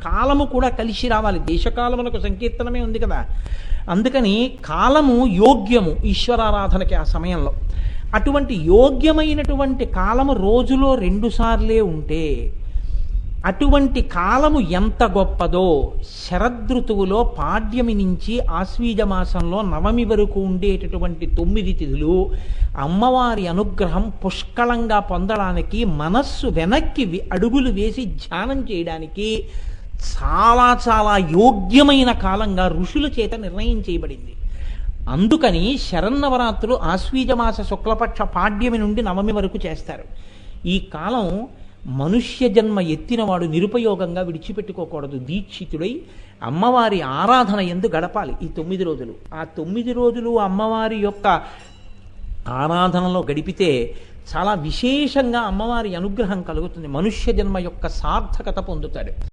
కాలము కూడా కలిసి రావాలి. దేశకాలమునకు సంకీర్తనమే ఉంది కదా. అందుకని కాలము యోగ్యము ఈశ్వరారాధనకి ఆ సమయంలో. అటువంటి యోగ్యమైనటువంటి కాలము రోజులో 2 సార్లే ఉంటే అటువంటి కాలము ఎంత గొప్పదో శరదృతువులో పాడ్యమి నుంచి ఆశ్వీజ మాసంలో నవమి వరకు ఉండేటటువంటి 9 తిథులు అమ్మవారి అనుగ్రహం పుష్కళంగా పొందడానికి, మనస్సు వెనక్కి అడుగులు వేసి ధ్యానం చేయడానికి చాలా చాలా యోగ్యమైన కాలంగా ఋషుల చేత నిర్ణయం చేయబడింది. అందుకని శరన్నవరాత్రులు ఆశ్వీజమాస శుక్లపక్ష పాడ్యమి నుండి నవమి వరకు చేస్తారు. ఈ కాలం మనుష్య జన్మ ఎత్తినవాడు నిరుపయోగంగా విడిచిపెట్టుకోకూడదు. దీక్షితుడై అమ్మవారి ఆరాధన యందు గడపాలి ఈ 9 రోజులు. ఆ 9 రోజులు అమ్మవారి యొక్క ఆరాధనలో గడిపితే చాలా విశేషంగా అమ్మవారి అనుగ్రహం కలుగుతుంది. మనుష్య జన్మ యొక్క సార్థకత పొందుతాడు.